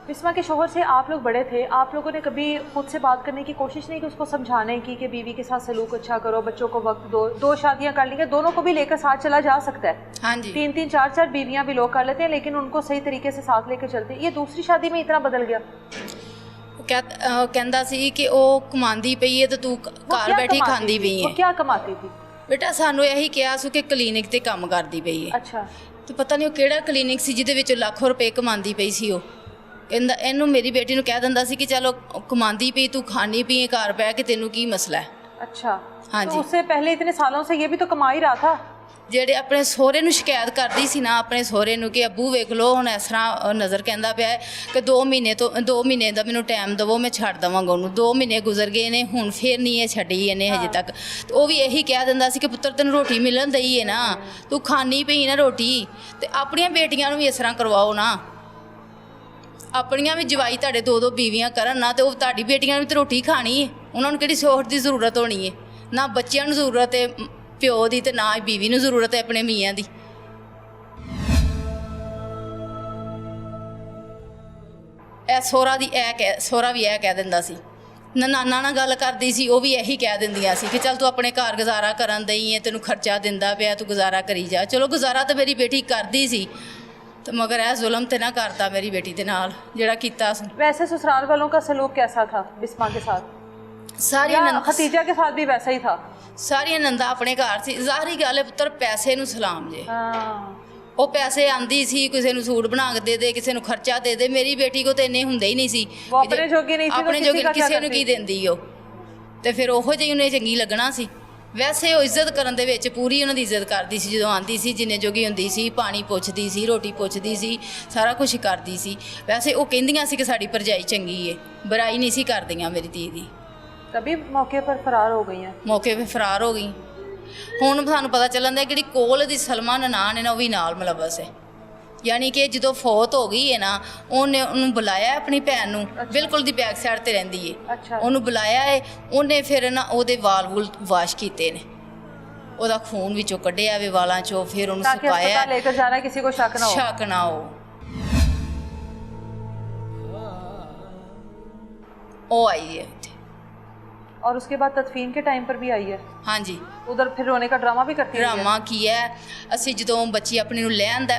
बिस्मा के शोहर से आप लोग बड़े थे, आप लोगों ने कभी खुद से बात करने की कोशिश नहीं की, उसको समझाने की कि बीवी के साथ सलूक अच्छा करो, बच्चों को वक्त दो, 2 शादियां कर लेंगे, दोनों को भी लेकर साथ चला जा सकता है। हाँ जी 3-3 4-4 बीवियां भी लोग कर लेते हैं, लेकिन उनको सही तरीके से साथ लेकर चलते हैं। ये दूसरी शादी में इतना बदल गया। कहता सी कि ਉਹ ਕਮਾਉਂਦੀ ਪਈ ਹੈ ਤੇ ਤੂੰ ਘਰ ਬੈਠੀ ਖਾਂਦੀ ਪਈ वो ਹੈ। क्या कमाती थी? ਬੇਟਾ ਸਾਨੂੰ ਇਹੀ ਕਿਹਾ ਸੀ ਕਿ ਕਲੀਨਿਕ ਤੇ ਕੰਮ ਕਰਦੀ ਪਈ ਹੈ। अच्छा ਤੇ ਪਤਾ ਨਹੀਂ ਉਹ ਕਿਹੜਾ ਕਲੀਨਿਕ ਸੀ ਜਿਹਦੇ ਵਿੱਚ ਲੱਖੋं ਰੁਪਏ ਕਮਾਉਂਦੀ ਪਈ ਸੀ। ਉਹ ਕਹਿੰਦਾ ਇਹਨੂੰ ਮੇਰੀ ਬੇਟੀ ਨੂੰ ਕਹਿ ਦਿੰਦਾ ਸੀ ਕਿ ਚਲੋ ਕਮਾਉਂਦੀ ਪਈ ਤੂੰ ਖਾਣੀ ਪਈ ਘਰ ਬਹਿ ਕੇ ਤੈਨੂੰ ਕੀ ਮਸਲਾ ਹੈ। अच्छा हाँ तो जी। उससे पहले इतने सालों से ये भी तो कमा ही रहा था। ਜਿਹੜੇ ਆਪਣੇ ਸਹੁਰੇ ਨੂੰ ਸ਼ਿਕਾਇਤ ਕਰਦੀ ਸੀ ਨਾ ਆਪਣੇ ਸਹੁਰੇ ਨੂੰ ਕਿ ਅੱਬੂ ਵੇਖ ਲਓ ਹੁਣ ਇਸ ਤਰ੍ਹਾਂ ਨਜ਼ਰ ਕਹਿੰਦਾ ਪਿਆ ਕਿ 2 ਮਹੀਨੇ ਦਾ ਮੈਨੂੰ ਟਾਈਮ ਦੇਵੋ ਮੈਂ ਛੱਡ ਦੇਵਾਂਗਾ ਉਹਨੂੰ। 2 ਮਹੀਨੇ ਗੁਜ਼ਰ ਗਏ ਨੇ ਹੁਣ ਫੇਰ ਨਹੀਂ ਇਹ ਛੱਡੀ ਇਹਨੇ ਹਜੇ ਤੱਕ। ਤੇ ਉਹ ਵੀ ਇਹੀ ਕਹਿ ਦਿੰਦਾ ਸੀ ਕਿ ਪੁੱਤਰ ਤੈਨੂੰ ਰੋਟੀ ਮਿਲਣ ਦਈ ਹੈ ਨਾ, ਤੂੰ ਖਾਣੀ ਪਈ ਨਾ ਰੋਟੀ। ਤੇ ਆਪਣੀਆਂ ਬੇਟੀਆਂ ਨੂੰ ਵੀ ਇਸ ਤਰ੍ਹਾਂ ਕਰਵਾਓ ਨਾ, ਆਪਣੀਆਂ ਵੀ ਜਵਾਈ ਤੁਹਾਡੇ 2-2 ਬੀਵੀਆਂ ਕਰਨ ਨਾ ਤੇ ਉਹ ਤੁਹਾਡੀ ਬੇਟੀਆਂ ਨੇ ਵੀ ਤਾਂ ਰੋਟੀ ਖਾਣੀ ਹੈ। ਉਹਨਾਂ ਨੂੰ ਕਿਹੜੀ ਸੋਹਰ ਦੀ ਜ਼ਰੂਰਤ ਹੋਣੀ ਹੈ? ਨਾ ਬੱਚਿਆਂ ਨੂੰ ਜ਼ਰੂਰਤ ਹੈ ਪਿਓ ਦੀ ਤੇ ਨਾ ਹੀ ਬੀਵੀ ਨੂੰ ਜ਼ਰੂਰਤ ਹੈ ਆਪਣੇ ਮੀਆਂ ਦੀ। ਇਹ ਸਹੁਰਾ ਵੀ ਇਹ ਕਹਿ ਦਿੰਦਾ ਸੀ। ਨਾਨਾ ਨਾਲ ਗੱਲ ਕਰਦੀ ਸੀ ਉਹ ਵੀ ਇਹੀ ਕਹਿ ਦਿੰਦੀਆਂ ਸੀ ਕਿ ਚੱਲ ਤੂੰ ਆਪਣੇ ਘਰ ਗੁਜ਼ਾਰਾ ਕਰਨ ਦਈ ਹੈ, ਤੈਨੂੰ ਖਰਚਾ ਦਿੰਦਾ ਪਿਆ, ਤੂੰ ਗੁਜ਼ਾਰਾ ਕਰੀ ਜਾ। ਚਲੋ ਗੁਜ਼ਾਰਾ ਤਾਂ ਮੇਰੀ ਬੇਟੀ ਕਰਦੀ ਸੀ ਤੇ ਮਗਰ ਇਹ ਜ਼ੁਲਮ ਤੇ ਨਾ ਕਰਤਾ ਮੇਰੀ ਬੇਟੀ ਦੇ ਨਾਲ ਜਿਹੜਾ ਕੀਤਾ ਸੀ। वैसे ससुराल वालों का सलूक कैसा था बिस्मा के साथ? ਸਾਰੀਆਂ या खतीजा के साथ भी वैसा ही था? ਸਾਰੀਆਂ ਨੰਦਾ ਆਪਣੇ ਘਰ ਸੀ। ਜ਼ਾਹਰੀ ਗੱਲ ਹੈ ਪੁੱਤਰ ਪੈਸੇ ਨੂੰ ਸਲਾਮ ਜੇ। हाँ। ਉਹ ਪੈਸੇ ਆਂਦੀ ਸੀ, ਕਿਸੇ ਨੂੰ ਸੂਟ ਬਣਾ ਕੇ ਦੇ ਦੇ, ਕਿਸੇ ਨੂੰ ਖਰਚਾ ਦੇ ਦੇ। ਮੇਰੀ ਬੇਟੀ ਕੋ ਤਾਂ ਇੰਨੇ ਹੁੰਦੇ ਹੀ ਨਹੀਂ ਸੀ। वो अपने जोगी नहीं थी तो ਆਪਣੇ किसी ਜੋਗੀ का क्या ਕਿਸੇ ਨੂੰ ਕੀ करती? ਦਿੰਦੀ ਉਹ। ਤੇ ਫਿਰ ਉਹੋ ਜਿਹੀ ਉਹਨੇ ਚੰਗੀ ਲੱਗਣਾ ਸੀ। ਵੈਸੇ ਉਹ ਇੱਜ਼ਤ ਕਰਨ ਦੇ ਵਿੱਚ ਪੂਰੀ ਉਹਨਾਂ ਦੀ ਇੱਜ਼ਤ ਕਰਦੀ ਸੀ। ਜਦੋਂ ਆਂਦੀ ਸੀ ਜਿੰਨੇ ਜੋਗੀ ਹੁੰਦੀ ਸੀ, ਪਾਣੀ ਪੁੱਛਦੀ ਸੀ, ਰੋਟੀ ਪੁੱਛਦੀ ਸੀ, ਸਾਰਾ ਕੁਝ ਕਰਦੀ ਸੀ। ਵੈਸੇ ਉਹ ਕਹਿੰਦੀਆਂ ਸੀ ਕਿ ਸਾਡੀ ਭਰਜਾਈ ਚੰਗੀ ਏ, ਬੁਰਾਈ ਨਹੀਂ ਸੀ ਕਰਦੀਆਂ ਮੇਰੀ ਧੀ ਦੀ। तभी मौके पर फरार हो गई हैं। ਮੌਕੇ 'ਤੇ ਫਰਾਰ ਹੋ ਗਈ। ਹੁਣ ਸਾਨੂੰ ਪਤਾ ਚੱਲਣ ਦਾ ਜਿਹੜੀ ਕੋਲ ਦੀ ਸਲਮਾ ਨਨਾਣ ਹੈ ਨਾ ਉਹ ਵੀ ਨਾਲ ਮਲਬਸ ਹੈ। ਯਾਨੀ ਕਿ ਜਦੋਂ ਫੌਤ ਹੋ ਗਈ ਹੈ ਨਾ ਉਹਨੂੰ ਬੁਲਾਇਆ ਆਪਣੀ ਭੈਣ ਨੂੰ, ਬਿਲਕੁਲ ਦੀ ਬੈਕ ਸਾਈਡ ਤੇ ਰਹਿੰਦੀ ਹੈ। अच्छा ਉਹਨੂੰ ਬੁਲਾਇਆ ਹੈ, ਉਹਨੇ ਫਿਰ ਨਾ ਉਹਦੇ ਵਾਲ ਵੂਲ ਵਾਸ਼ ਕੀਤੇ ਨੇ, ਉਹਦਾ ਖੂਨ ਵਿੱਚੋਂ ਕੱਢਿਆ ਵੇ ਵਾਲਾਂ ਚੋਂ, ਫਿਰ ਉਹਨੂੰ ताकि ਸੁਕਾਇਆ अस्पताल लेकर जाना किसी को शक ना हो। ਸ਼ੱਕ ਨਾ ਹੋ। ਉਹ ਆਈ ਹੈ ਇੱਥੇ। और उसके बाद तदफीन के टाइम पर भी आई है। ਹਾਂਜੀ उधर फिर रोने का ड्रामा भी करती है। ਡਰਾਮਾ ਕੀ ਹੈ? ਅਸੀਂ ਜਦੋਂ ਬੱਚੀ ਆਪਣੀ ਨੂੰ ਲੈ ਆਂਦਾ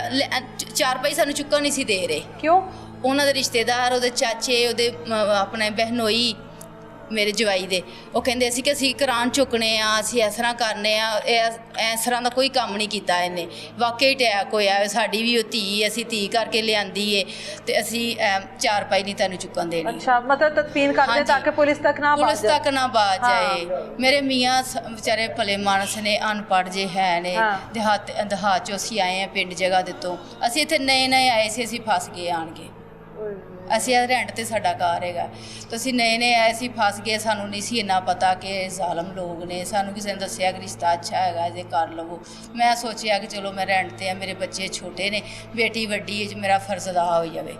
4 ਪੈਸੇ ਸਾਨੂੰ ਚੁੱਕਣ ਨਹੀਂ ਸੀ ਦੇ ਰਹੇ। क्यों? ਉਹਨਾਂ ਦੇ ਰਿਸ਼ਤੇਦਾਰ, ਉਹਦੇ ਚਾਚੇ, ਉਹਦੇ ਆਪਣੇ ਬਹਿਨੋਈ ਮੇਰੇ ਜਵਾਈ ਦੇ, ਉਹ ਕਹਿੰਦੇ ਸੀ ਕਿ ਅਸੀਂ ਕੁਰਾਨ ਚੁੱਕਣੇ ਆ, ਅਸੀਂ ਇਸ ਤਰ੍ਹਾਂ ਕਰਨੇ ਆ। ਇਸ ਤਰ੍ਹਾਂ ਦਾ ਕੋਈ ਕੰਮ ਨਹੀਂ ਕੀਤਾ ਇਹਨੇ। ਵਾਕਈ ਅਟੈਕ ਹੋਇਆ ਸਾਡੀ ਵੀ ਉਹ ਧੀ, ਅਸੀਂ ਧੀ ਕਰਕੇ ਲਿਆਂਦੀ ਏ ਤੇ ਅਸੀਂ 4 ਪਾਈ ਨਹੀਂ ਤੈਨੂੰ ਚੁੱਕਣ ਦੇਣੀ। अच्छा मतलब तदफीन करते हाँ जी। ताकि पुलिस तक ना ਪੁਲਿਸ बात जाए। ਤੱਕ ਨਾ ਬਾਜ ਜਾਏ। ਮੇਰੇ ਮੀਆਂ ਵਿਚਾਰੇ ਭਲੇ ਮਾਨਸ ਨੇ, ਅਨਪੜ੍ਹ ਜੇ ਹੈ ਨੇ। ਹਾਂ। ਦੇਹਾਤ ਚੋਂ ਅਸੀਂ ਆਏ ਆ, ਪਿੰਡ ਜਗ੍ਹਾ ਦੇ ਤੋਂ। ਅਸੀਂ ਇੱਥੇ ਨਏ ਆਏ ਸੀ, ਅਸੀਂ ਫਸ ਗਏ ਆਣ ਕੇ। ਅਸੀਂ ਇਹ ਰੈਂਟ ਤੇ ਸਾਡਾ ਘਰ ਹੈਗਾ ਤਾਂ ਅਸੀਂ ਨਏ ਆਏ ਸੀ, ਫਸ ਗਏ। ਸਾਨੂੰ ਨਹੀਂ ਸੀ ਇੰਨਾ ਪਤਾ ਕਿ ਜ਼ਾਲਮ ਲੋਕ ਨੇ। ਸਾਨੂੰ ਕਿਸੇ ਨੇ ਦੱਸਿਆ ਕਿ ਰਿਸ਼ਤਾ ਅੱਛਾ ਹੈਗਾ ਜੇ ਕਰ ਲਵੋ। ਮੈਂ ਸੋਚਿਆ ਕਿ ਚਲੋ ਮੈਂ ਰੈਂਟ ਤੇ ਆ, ਮੇਰੇ ਬੱਚੇ ਛੋਟੇ ਨੇ, ਬੇਟੀ ਵੱਡੀ ਹੈ, ਮੇਰਾ ਫਰਜ਼ ਅਦਾ ਹੋ ਜਾਵੇ।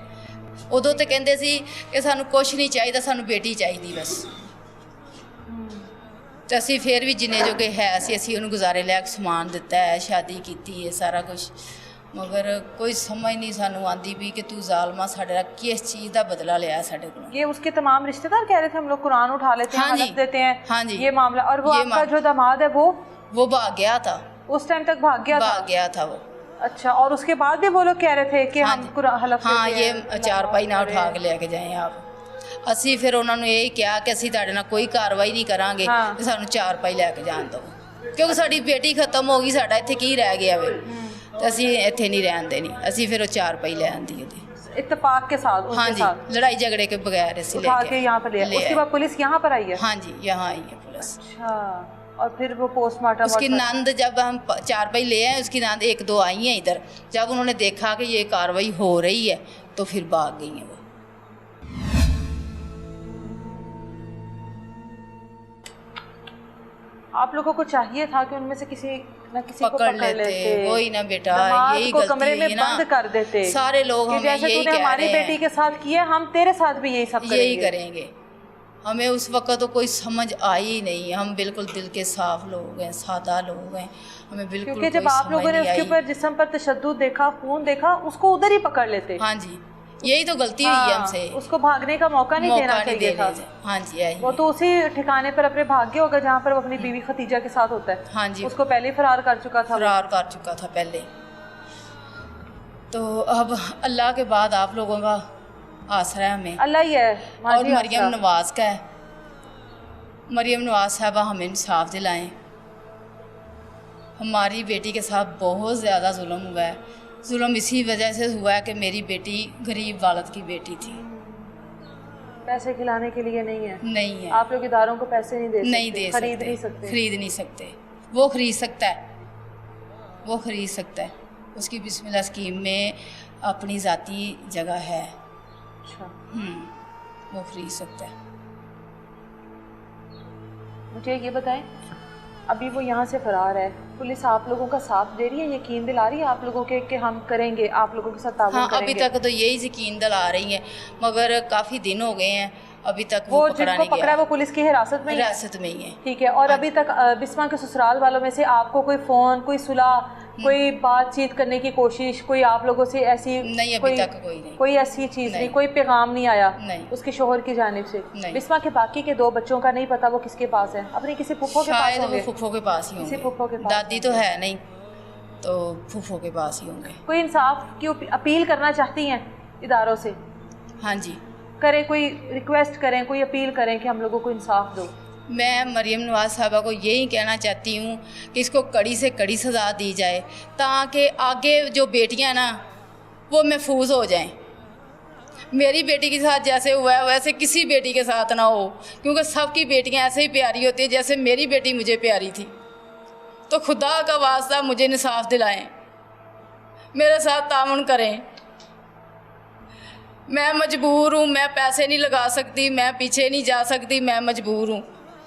ਉਦੋਂ ਤੇ ਕਹਿੰਦੇ ਸੀ ਕਿ ਸਾਨੂੰ ਕੁਛ ਨਹੀਂ ਚਾਹੀਦਾ, ਸਾਨੂੰ ਬੇਟੀ ਚਾਹੀਦੀ ਬਸ। ਤੇ ਅਸੀਂ ਫਿਰ ਵੀ ਜਿੰਨੇ ਜੋਗੇ ਹੈ ਅਸੀਂ ਉਹਨੂੰ ਗੁਜ਼ਾਰੇ ਲਿਆ ਸਮਾਨ ਦਿੱਤਾ ਹੈ, ਸ਼ਾਦੀ ਕੀਤੀ ਹੈ, ਸਾਰਾ ਕੁਝ। मगर कोई समझ नहीं सानू आंदी भी कि तू जालमा साडे किस चीज़ का बदला लिया साडे को। ये उसके तमाम रिश्तेदार कह रहे थे हम लोग कुरान उठा लेते हैं, हाँ जी, हलफ देते हैं। हाँ जी, ये मामला। और वो आपका जो दामाद है वो भाग गया था। उस टाइम तक भाग गया था वो। अच्छा। और उसके बाद भी वो लोग कह रहे थे कि हाँ हम कुरान हलफ हाँ देते ये हैं, 4 पाई ना उठा के लेके जाए आप। ਅਸੀਂ ਫਿਰ ਉਹਨਾਂ ਨੂੰ ਇਹ ਕਿਹਾ ਕਿ ਅਸੀਂ ਤੁਹਾਡੇ ਨਾਲ ਕੋਈ ਕਾਰਵਾਈ ਨਹੀਂ ਕਰਾਂਗੇ ਤੇ ਸਾਨੂੰ 4 ਪਾਈ ਲੈ ਕੇ ਜਾਣ ਦਿਓ, ਕਿਉਂਕਿ ਸਾਡੀ ਬੇਟੀ ਖਤਮ ਹੋ ਗਈ, ਸਾਡਾ ਇੱਥੇ ਕੀ ਰਹਿ ਗਿਆ ਵੇ। ਤੇ ਅਸੀਂ ਇੱਥੇ ਨਹੀਂ ਰਹਿਣ ਦੇਣੀ। ਅਸੀਂ ਫਿਰ ਉਹ 4 ਪਾਈ ਲੈ ਆਂਦੀ ਉਹਦੀ इत्तेफाक के साथ उसके हाँ जी, साथ लड़ाई झगड़े के बगैर ऐसे उठा के यहाँ पर ले आए। उसके बाद पुलिस यहाँ पर आई है? हाँ जी, यहाँ आई है पुलिस। अच्छा। और फिर वो पोस्टमार्टम उसकी नंद, जब हम 4 पाई ले आए, उसकी नंद 1-2 आई हैं इधर। जब उन्होंने देखा कि ये कार्रवाई हो रही है तो फिर भाग गई हैं वो। आप लोगों को चाहिए था कि उनमें से किसी न किसी को पकड़ लेते। वही ना बेटा, यही को कमरे गलती में है ना, बंद कर देते। सारे लोग कि हमें जैसे यही तूने कह हमारी रहे बेटी हैं, के साथ किया, हम तेरे साथ भी यही सब यही करेंगे। हमें उस वक्त तो कोई समझ आई ही नहीं। हम बिल्कुल दिल के साफ लोग हैं, सादा लोग हैं, हमें बिल्कुल क्योंकि जब आप लोगों ने उसके ऊपर जिस्म पर तशद्दुद देखा, खून देखा, उसको उधर ही पकड़ लेते। हाँ जी, यही तो गलती हुई है हमसे। उसको भागने का मौका नहीं देना चाहिए था। हाँ जी आई वो तो उसी ठिकाने पर अपने भाग्य होगा जहाँ पर वो अपनी बीवी खतीजा के साथ होता है। हाँ जी, उसको पहले ही फरार कर चुका था। फरार कर चुका था पहले। तो अब अल्लाह के बाद आप लोगों का आसरा है हमें, अल्लाह ही है। और मरियम नवाज का है। मरियम नवाज साहबा हमें इंसाफ दिलाएं। हमारी बेटी के साथ बहुत ज़्यादा जुल्म हुआ है। जुल्म इसी वजह से हुआ है कि मेरी बेटी गरीब वालद की बेटी थी। पैसे खिलाने के लिए नहीं है। नहीं है। आप लोग इदारों को पैसे नहीं दे सकते, नहीं दे खरीद सकते, नहीं सकते। खरीद नहीं सकते। वो खरीद सकता है, वो खरीद सकता है। उसकी बिस्मिल्लाह स्कीम में अपनी ज़ाती जगह है। अच्छा, वो खरीद सकता है। मुझे ये बताएं, अभी वो यहाँ से फरार है, पुलिस आप लोगों का साथ दे रही है, यकीन दिला रही है आप लोगों के कि हम करेंगे, आप लोगों के साथ ताउन हाँ, करेंगे? अभी तक तो यही यकीन दिला रही हैं, मगर काफ़ी दिन हो गए हैं अभी तक वो पकड़ा जिनको नहीं पकड़ा गया। वो पुलिस की हिरासत में ही है? हिरासत में ही है। ठीक है। और अभी तक बिस्मा के ससुराल वालों में से आपको कोई फ़ोन, कोई सुलह, कोई बातचीत करने की कोशिश, कोई आप लोगों से ऐसी नहीं, अभी तक कोई नहीं, कोई ऐसी चीज़ नहीं, कोई पैगाम नहीं आया नहीं उसके शोहर की जानिब से? नहीं। बिस्मा के बाकी के 2 बच्चों का नहीं पता वो किसके पास है? अपनी किसी फुफ्फो के पास शायद होंगे? वो फुफ्फो के पास ही किसी होंगे। फुफ्फो के पास दादी तो है नहीं, तो फुफ्फो के पास ही होंगे। कोई इंसाफ की अपील करना चाहती हैं इदारों से? हाँ जी, करें, कोई रिक्वेस्ट करें, कोई अपील करें कि हम लोगों को इंसाफ दो। मैं मरियम नवाज साहबा को यही कहना चाहती हूँ कि इसको कड़ी से कड़ी सज़ा दी जाए, ताकि आगे जो बेटियाँ ना वो महफूज हो जाएं। मेरी बेटी के साथ जैसे हुआ है वैसे किसी बेटी के साथ ना हो, क्योंकि सबकी बेटियाँ ऐसे ही प्यारी होती है जैसे मेरी बेटी मुझे प्यारी थी। तो खुदा का वास्ता मुझे इंसाफ दिलाएं, मेरे साथ तामुन करें। मैं मजबूर हूँ, मैं पैसे नहीं लगा सकती, मैं पीछे नहीं जा सकती, मैं मजबूर हूँ,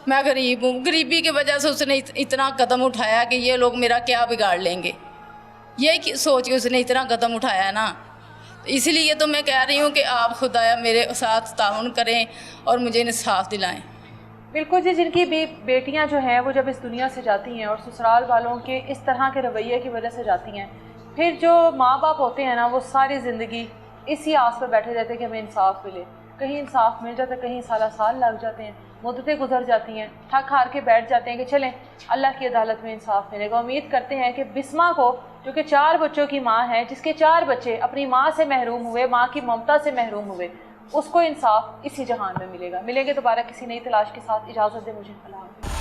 मैं गरीब हूँ। गरीबी की वजह से उसने इतना कदम उठाया कि ये लोग मेरा क्या बिगाड़ लेंगे, ये सोच के उसने इतना कदम उठाया ना। इसलिए तो मैं कह रही हूँ कि आप खुदाया मेरे साथ ताउन करें और मुझे इंसाफ दिलाएं। बिल्कुल जी, जिनकी बेटियां जो हैं वो जब इस दुनिया से जाती हैं और ससुराल वालों के इस तरह के रवैये की वजह से जाती हैं, फिर जो माँ बाप होते हैं ना वो सारी ज़िंदगी इसी आस पर बैठे रहते हैं कि हमें इंसाफ मिले। कहीं इंसाफ मिल जाता है, कहीं साल लग जाते हैं, मुद्दतें गुजर जाती हैं, थक हार के बैठ जाते हैं कि चलें अल्लाह की अदालत में इंसाफ मिलेगा। उम्मीद करते हैं कि बिस्मा को, जो कि 4 बच्चों की माँ है, जिसके 4 बच्चे अपनी माँ से महरूम हुए, माँ की ममता से महरूम हुए, उसको इंसाफ इसी जहान में मिलेगा। मिलेंगे दोबारा किसी नई तलाश के साथ। इजाज़त दें मुझे। अल्लाह।